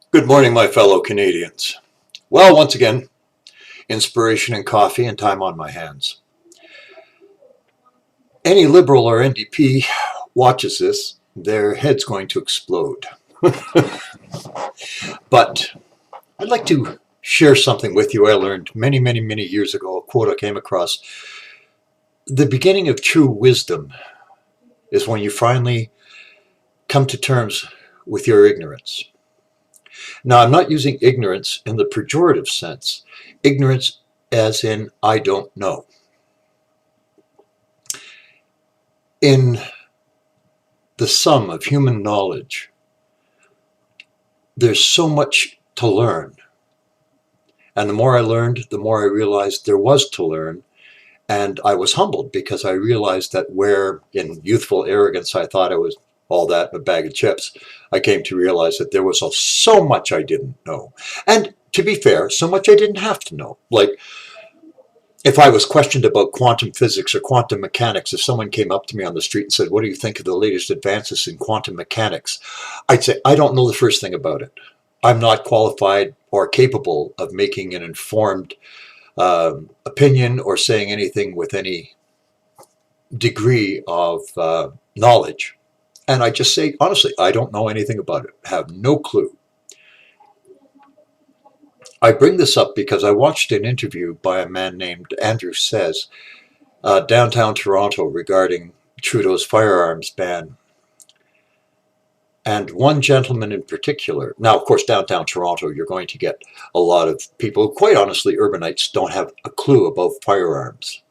Good morning, my fellow Canadians. Well, once again, inspiration and coffee and time on my hands. Any Liberal or NDP watches this, their head's going to explode. But I'd like to share something with you I learned many, many, many years ago, a quote I came across. The beginning of true wisdom is when you finally come to terms with your ignorance. Now, I'm not using ignorance in the pejorative sense, ignorance as in I don't know. In the sum of human knowledge, there's so much to learn. And the more I learned, the more I realized there was to learn. And I was humbled because I realized that where in youthful arrogance I thought I was all that in a bag of chips, I came to realize that there was so much I didn't know. And to be fair, so much I didn't have to know. Like, if I was questioned about quantum physics or quantum mechanics, if someone came up to me on the street and said, "What do you think of the latest advances in quantum mechanics?" I'd say, "I don't know the first thing about it. I'm not qualified or capable of making an informed opinion or saying anything with any degree of knowledge." And I just say, honestly, I don't know anything about it. Have no clue. I bring this up because I watched an interview by a man named Andrew Says, downtown Toronto, regarding Trudeau's firearms ban. And one gentleman in particular, now, of course, downtown Toronto, you're going to get a lot of people, quite honestly, urbanites, don't have a clue about firearms.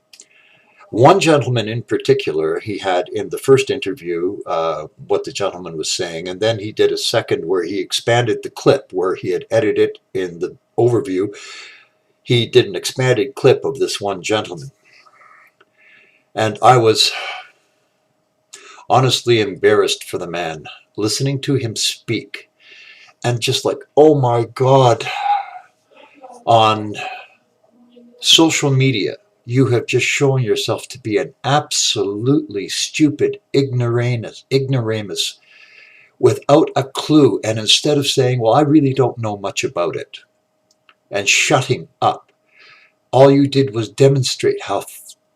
One gentleman in particular, he had in the first interview what the gentleman was saying, and then he did a second where he expanded the clip where he had edited in the overview. He did an expanded clip of this one gentleman. And I was honestly embarrassed for the man, listening to him speak, and just like, oh my God, on social media, you have just shown yourself to be an absolutely stupid ignoramus without a clue. And instead of saying, well, I really don't know much about it, and shutting up, all you did was demonstrate how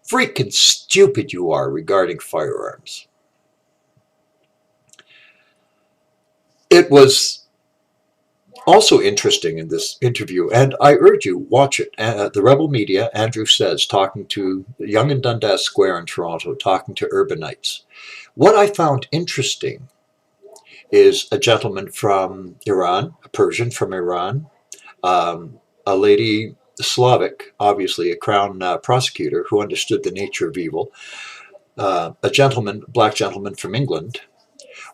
freaking stupid you are regarding firearms. It was also interesting in this interview, and I urge you, watch it. The Rebel Media, Andrew Says, talking to Yonge and Dundas Square in Toronto, talking to urbanites. What I found interesting is a gentleman from Iran, a Persian from Iran, a lady, Slavic, obviously a crown prosecutor who understood the nature of evil, a black gentleman from England,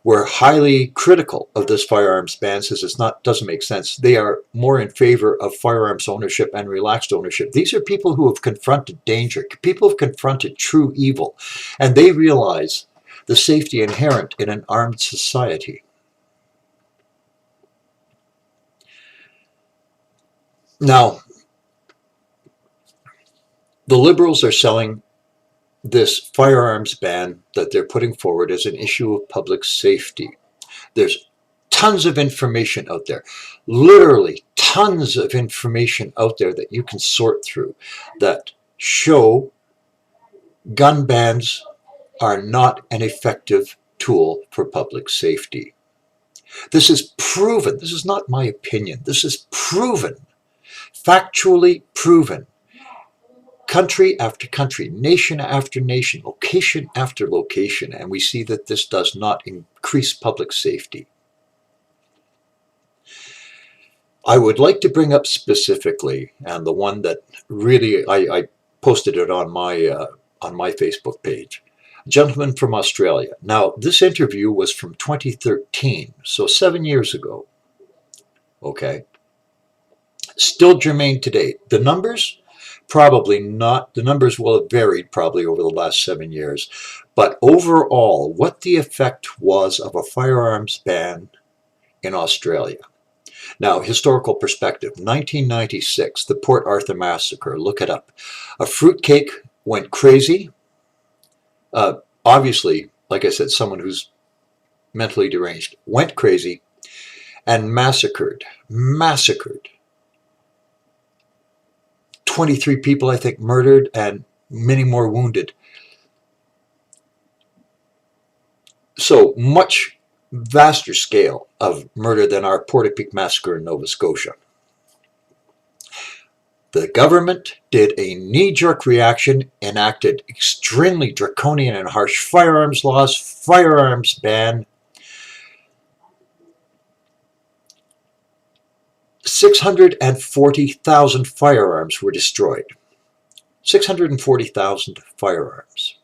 were highly critical of this firearms ban, says doesn't make sense. They are more in favor of firearms ownership and relaxed ownership. These are people who have confronted danger, people who have confronted true evil, and they realize the safety inherent in an armed society. Now, the Liberals are selling this firearms ban that they're putting forward as an issue of public safety. There's tons of information out there, literally tons of information out there that you can sort through that show gun bans are not an effective tool for public safety. This is proven. This is not my opinion. This is proven, factually proven. Country after country, nation after nation, location after location, and we see that this does not increase public safety. I would like to bring up specifically, and the one that really I posted it on my Facebook page, a gentleman from Australia. Now, this interview was from 2013, so 7 years ago. Okay, still germane today. The numbers. Probably not. The numbers will have varied probably over the last 7 years. But overall, what the effect was of a firearms ban in Australia. Now, historical perspective, 1996, the Port Arthur Massacre, look it up. A fruitcake went crazy. Obviously, like I said, someone who's mentally deranged went crazy and massacred 23 people, I think, murdered and many more wounded. So much vaster scale of murder than our Portapique massacre in Nova Scotia. The government did a knee-jerk reaction, enacted extremely draconian and harsh firearms laws, firearms ban. 640,000 firearms were destroyed. 640,000 firearms.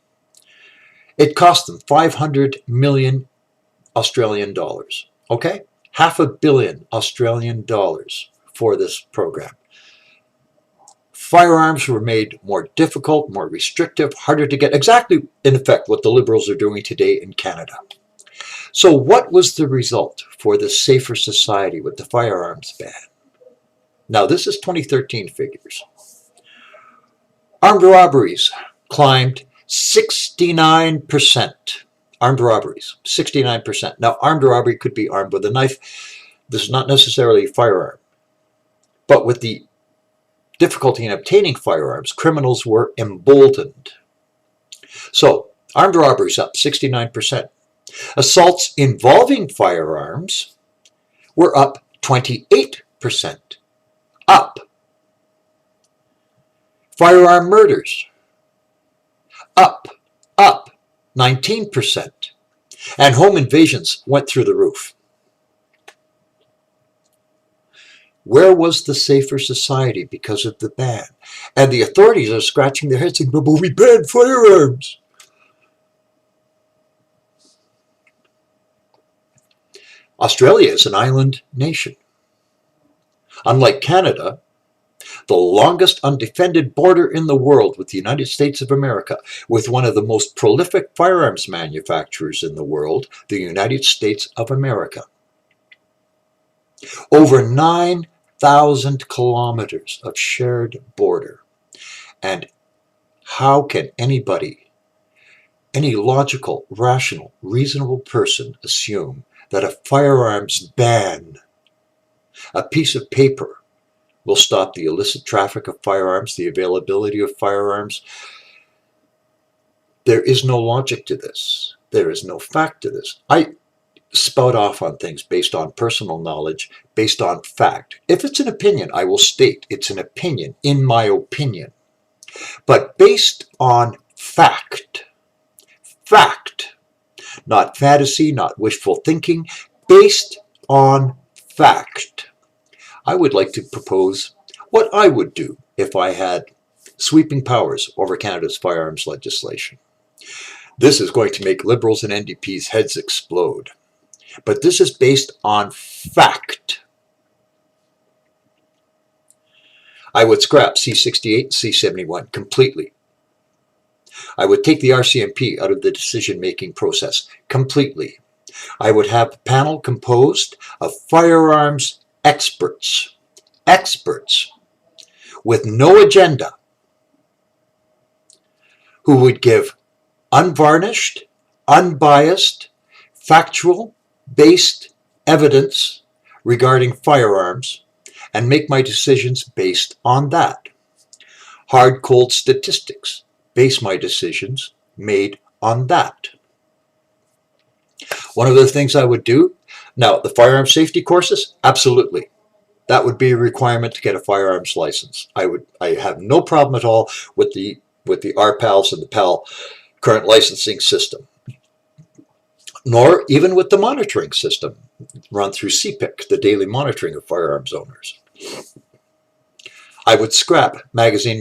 It cost them 500 million Australian dollars. Okay? $500 million Australian dollars for this program. Firearms were made more difficult, more restrictive, harder to get. Exactly, in effect, what the Liberals are doing today in Canada. So what was the result for the safer society with the firearms ban? Now, this is 2013 figures. Armed robberies climbed 69%. Armed robberies, 69%. Now, armed robbery could be armed with a knife. This is not necessarily a firearm. But with the difficulty in obtaining firearms, criminals were emboldened. So, armed robberies up 69%. Assaults involving firearms were up 28%. Up. Firearm murders, up 19%. And home invasions went through the roof. Where was the safer society because of the ban? And the authorities are scratching their heads saying, but we banned firearms. Australia is an island nation. Unlike Canada, the longest undefended border in the world with the United States of America, with one of the most prolific firearms manufacturers in the world, the United States of America. Over 9,000 kilometers of shared border. And how can anybody, any logical, rational, reasonable person assume that a firearms ban, a piece of paper, will stop the illicit traffic of firearms, the availability of firearms? There is no logic to this. There is no fact to this. I spout off on things based on personal knowledge, based on fact. If it's an opinion, I will state it's an opinion, in my opinion. But based on fact, not fantasy, not wishful thinking, based on fact. I would like to propose what I would do if I had sweeping powers over Canada's firearms legislation. This is going to make Liberals and NDP's heads explode. But this is based on fact. I would scrap C-68 and C-71 completely. I would take the RCMP out of the decision-making process completely. I would have a panel composed of firearms experts with no agenda, who would give unvarnished, unbiased, factual-based evidence regarding firearms and make my decisions based on that. Hard, cold statistics, base my decisions made on that. One of the things I would do, now the firearm safety courses, absolutely. That would be a requirement to get a firearms license. I have no problem at all with the RPALs and the PAL current licensing system, nor even with the monitoring system run through CPIC, the daily monitoring of firearms owners. I would scrap magazine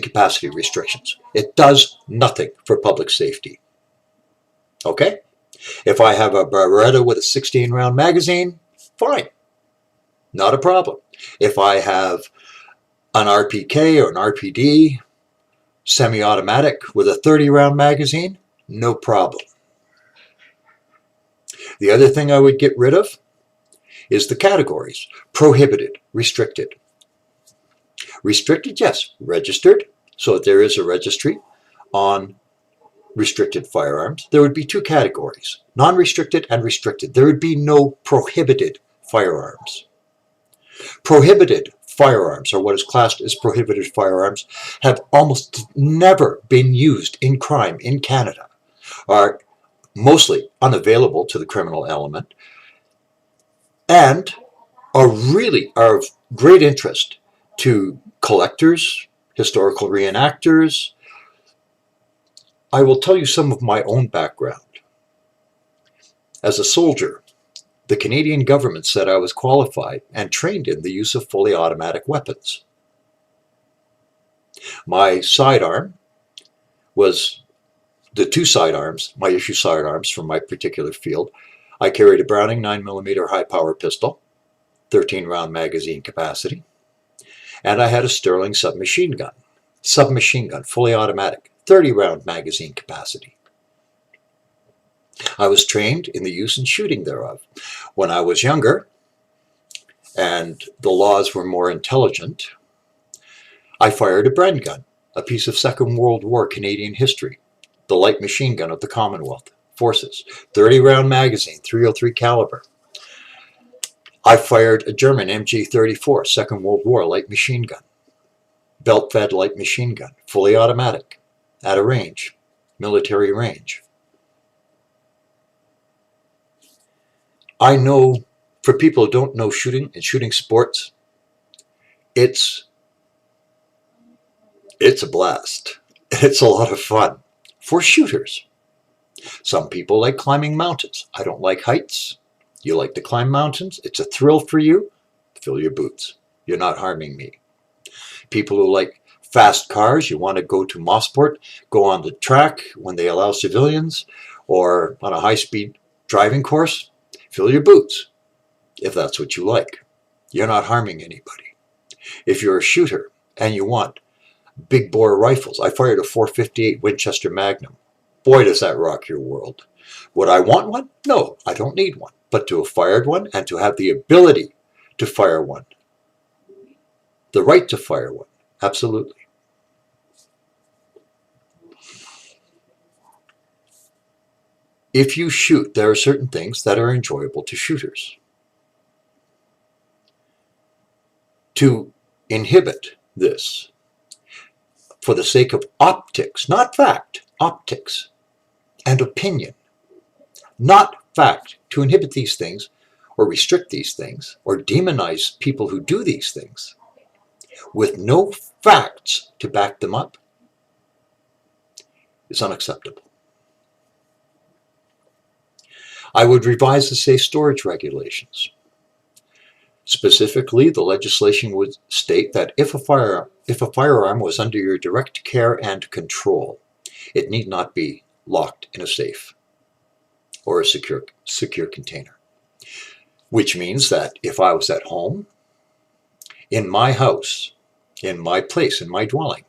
capacity restrictions. It does nothing for public safety. Okay? If I have a Beretta with a 16-round magazine, fine. Not a problem. If I have an RPK or an RPD semi-automatic with a 30-round magazine, no problem. The other thing I would get rid of is the categories. Prohibited, restricted. Restricted, yes. Registered, so that there is a registry on restricted firearms, there would be two categories, non-restricted and restricted. There would be no prohibited firearms. Prohibited firearms, or what is classed as prohibited firearms, have almost never been used in crime in Canada, are mostly unavailable to the criminal element, and are of great interest to collectors, historical reenactors. I will tell you some of my own background. As a soldier, the Canadian government said I was qualified and trained in the use of fully automatic weapons. My sidearm was the two sidearms, my issue sidearms from my particular field. I carried a Browning 9mm high-power pistol, 13-round magazine capacity, and I had a Sterling submachine gun, fully automatic, 30-round magazine capacity. I was trained in the use and shooting thereof. When I was younger, and the laws were more intelligent, I fired a Bren gun, a piece of Second World War Canadian history, the light machine gun of the Commonwealth Forces, 30-round magazine, .303 caliber. I fired a German MG-34, Second World War light machine gun, belt-fed light machine gun, fully automatic, at a range, military range. I know, for people who don't know shooting and shooting sports, it's a blast. It's a lot of fun for shooters. Some people like climbing mountains. I don't like heights. You like to climb mountains. It's a thrill for you. Fill your boots. You're not harming me. People who like fast cars, you want to go to Mosport, go on the track when they allow civilians, or on a high-speed driving course, fill your boots, if that's what you like. You're not harming anybody. If you're a shooter and you want big bore rifles, I fired a .458 Winchester Magnum. Boy, does that rock your world. Would I want one? No, I don't need one. But to have fired one and to have the ability to fire one, the right to fire one, absolutely. If you shoot, there are certain things that are enjoyable to shooters. To inhibit this, for the sake of optics, not fact, optics and opinion, not fact, to inhibit these things or restrict these things or demonize people who do these things with no facts to back them up is unacceptable. I would revise the safe storage regulations. Specifically, the legislation would state that if a firearm was under your direct care and control, it need not be locked in a safe or a secure container. Which means that if I was at home, in my house, in my place, in my dwelling,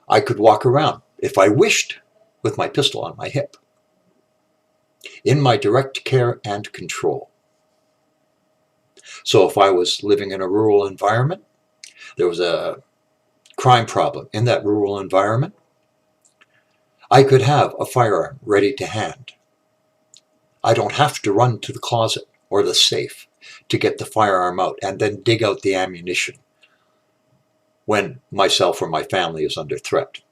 I could walk around, if I wished, with my pistol on my hip, in my direct care and control. So if I was living in a rural environment, there was a crime problem in that rural environment, I could have a firearm ready to hand. I don't have to run to the closet or the safe to get the firearm out and then dig out the ammunition when myself or my family is under threat.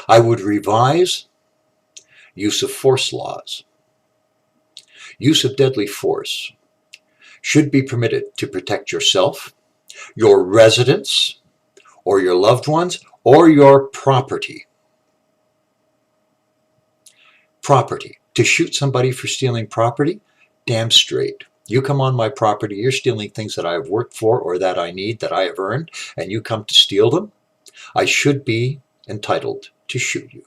I would revise use of force laws. Use of deadly force should be permitted to protect yourself, your residence, or your loved ones, or your property. Property. To shoot somebody for stealing property? Damn straight. You come on my property, you're stealing things that I have worked for or that I need, that I have earned, and you come to steal them, I should be entitled to shoot you.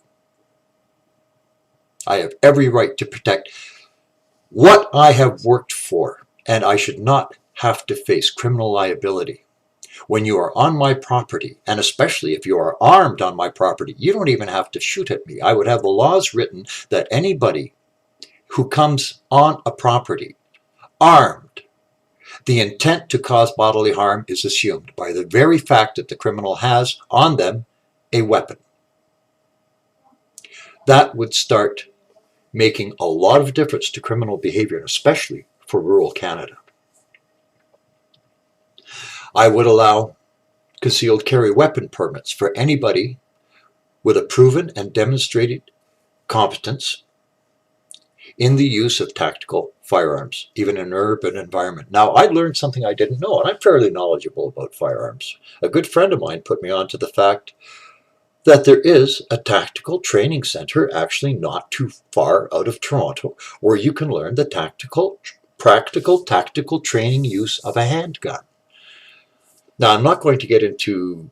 I have every right to protect what I have worked for, and I should not have to face criminal liability. When you are on my property, and especially if you are armed on my property, you don't even have to shoot at me. I would have the laws written that anybody who comes on a property armed, the intent to cause bodily harm is assumed by the very fact that the criminal has on them a weapon. That would start making a lot of difference to criminal behavior, especially for rural Canada. I would allow concealed carry weapon permits for anybody with a proven and demonstrated competence in the use of tactical firearms, even in an urban environment. Now, I learned something I didn't know, and I'm fairly knowledgeable about firearms. A good friend of mine put me on to the fact that there is a tactical training center actually not too far out of Toronto where you can learn the practical tactical training use of a handgun. Now, I'm not going to get into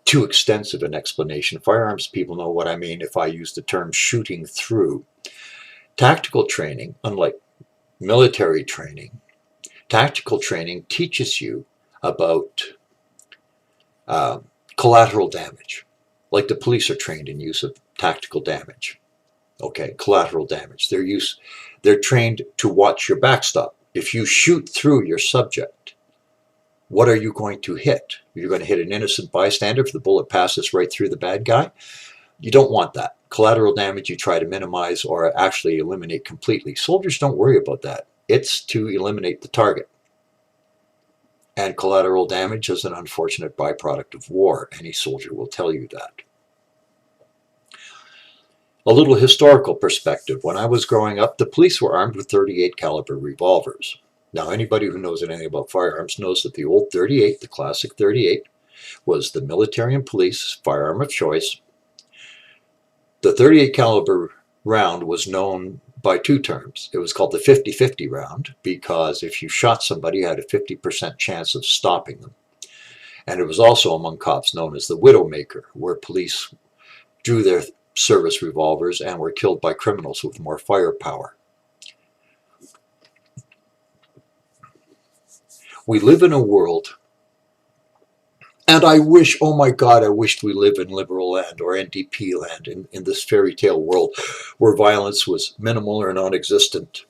too extensive an explanation. Firearms people know what I mean if I use the term shooting through. Tactical training, unlike military training, tactical training teaches you about collateral damage. Like the police are trained in use of tactical damage. Okay, collateral damage. They're trained to watch your backstop. If you shoot through your subject, what are you going to hit? You're going to hit an innocent bystander if the bullet passes right through the bad guy. You don't want that. Collateral damage you try to minimize or actually eliminate completely. Soldiers don't worry about that. It's to eliminate the target. And collateral damage is an unfortunate byproduct of war. Any soldier will tell you that. A little historical perspective. When I was growing up, the police were armed with .38 caliber revolvers. Now, anybody who knows anything about firearms knows that the old .38, the classic .38, was the military and police firearm of choice. The .38 caliber round was known by two terms. It was called the 50-50 round because if you shot somebody, you had a 50% chance of stopping them. And it was also among cops known as the Widowmaker, where police drew their service revolvers and were killed by criminals with more firepower. We live in a world, and I wish, oh my God, I wished we lived in Liberal land or NDP land, in this fairy tale world where violence was minimal or non-existent,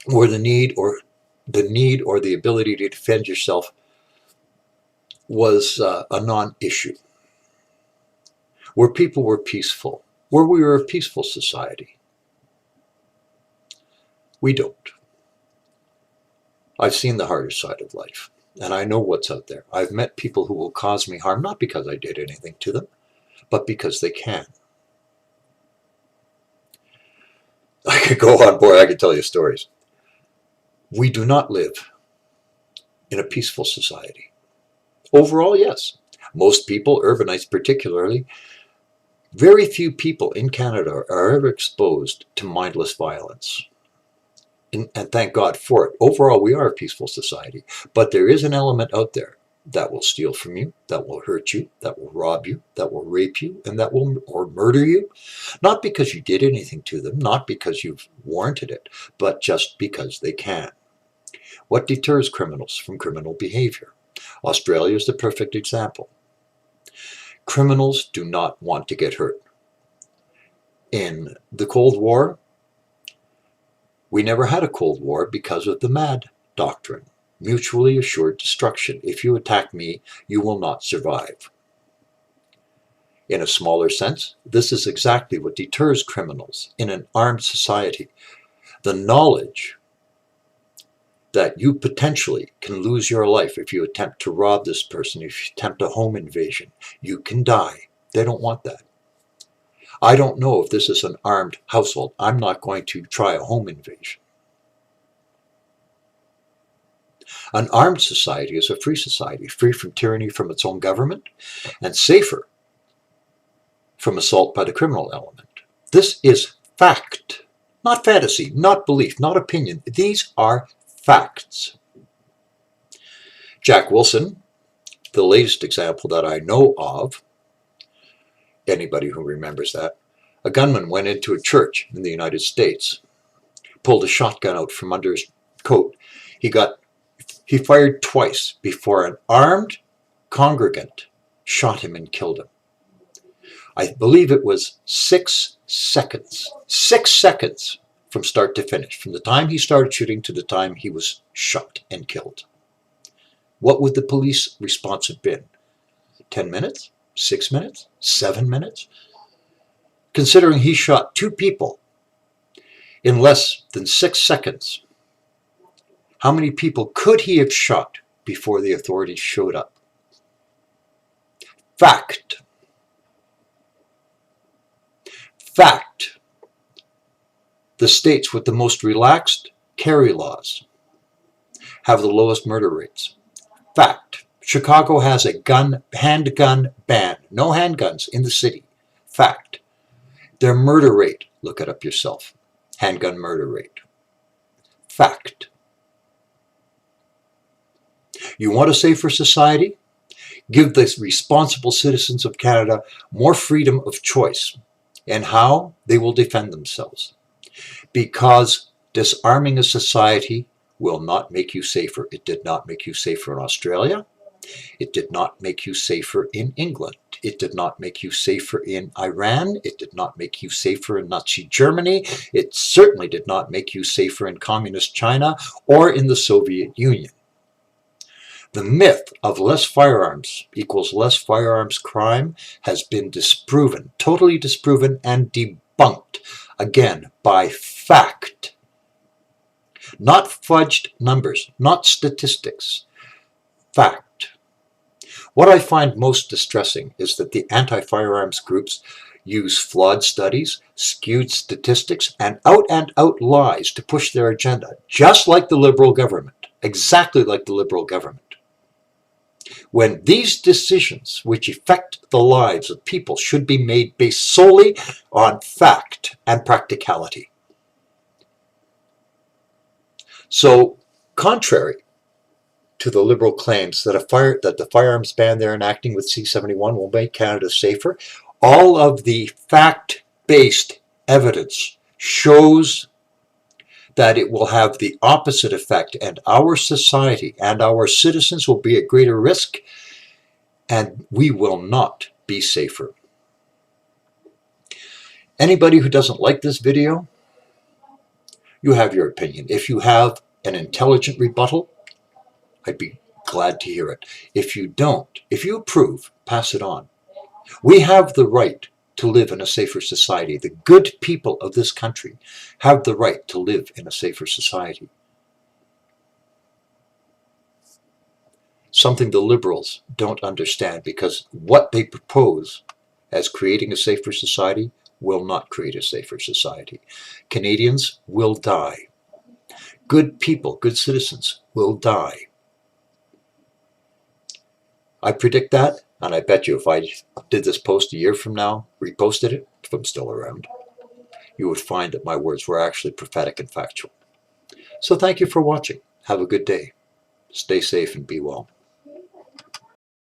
where the need or the ability to defend yourself was a non-issue, where people were peaceful, where we were a peaceful society. We don't. I've seen the harder side of life, and I know what's out there. I've met people who will cause me harm, not because I did anything to them, but because they can. I could go on, boy, I could tell you stories. We do not live in a peaceful society. Overall, yes. Most people, urbanites particularly, very few people in Canada are ever exposed to mindless violence. And thank God for it. Overall, we are a peaceful society. But there is an element out there that will steal from you, that will hurt you, that will rob you, that will rape you, and that will murder you. Not because you did anything to them, not because you've warranted it, but just because they can. What deters criminals from criminal behavior? Australia is the perfect example. Criminals do not want to get hurt. In the Cold War, we never had a Cold War because of the MAD doctrine, mutually assured destruction. If you attack me, you will not survive. In a smaller sense, this is exactly what deters criminals in an armed society. The knowledge that you potentially can lose your life if you attempt to rob this person, if you attempt a home invasion. You can die. They don't want that. I don't know if this is an armed household. I'm not going to try a home invasion. An armed society is a free society, free from tyranny from its own government, and safer from assault by the criminal element. This is fact, not fantasy, not belief, not opinion. These are facts. Jack Wilson, the latest example that I know of, anybody who remembers that, a gunman went into a church in the United States, pulled a shotgun out from under his coat. He fired twice before an armed congregant shot him and killed him. I believe it was 6 seconds. 6 seconds from start to finish, from the time he started shooting to the time he was shot and killed. What would the police response have been? 10 minutes? 6 minutes? 7 minutes? Considering he shot 2 people in less than 6 seconds, how many people could he have shot before the authorities showed up? Fact. Fact. The states with the most relaxed carry laws have the lowest murder rates. Fact. Chicago has a handgun ban. No handguns in the city. Fact. Their murder rate, look it up yourself. Handgun murder rate. Fact. You want a safer society? Give the responsible citizens of Canada more freedom of choice in how they will defend themselves. Because disarming a society will not make you safer. It did not make you safer in Australia. It did not make you safer in England. It did not make you safer in Iran. It did not make you safer in Nazi Germany. It certainly did not make you safer in communist China or in the Soviet Union. The myth of less firearms equals less firearms crime has been disproven, totally disproven and debunked, again, by fact. Not fudged numbers, not statistics. Fact. What I find most distressing is that the anti-firearms groups use flawed studies, skewed statistics, and out lies to push their agenda, just like the Liberal government, exactly like the Liberal government. When these decisions, which affect the lives of people, should be made based solely on fact and practicality. So, contrary to the Liberal claims that the firearms ban they're enacting with C-71 will make Canada safer, all of the fact-based evidence shows that it will have the opposite effect, and our society and our citizens will be at greater risk, and we will not be safer. Anybody who doesn't like this video, you have your opinion. If you have an intelligent rebuttal, I'd be glad to hear it. If you don't, if you approve, pass it on. We have the right to live in a safer society. The good people of this country have the right to live in a safer society. Something the Liberals don't understand, because what they propose as creating a safer society will not create a safer society. Canadians will die. Good people, good citizens will die. I predict that, and I bet you if I did this post a year from now, reposted it, if I'm still around, you would find that my words were actually prophetic and factual. So thank you for watching. Have a good day. Stay safe and be well.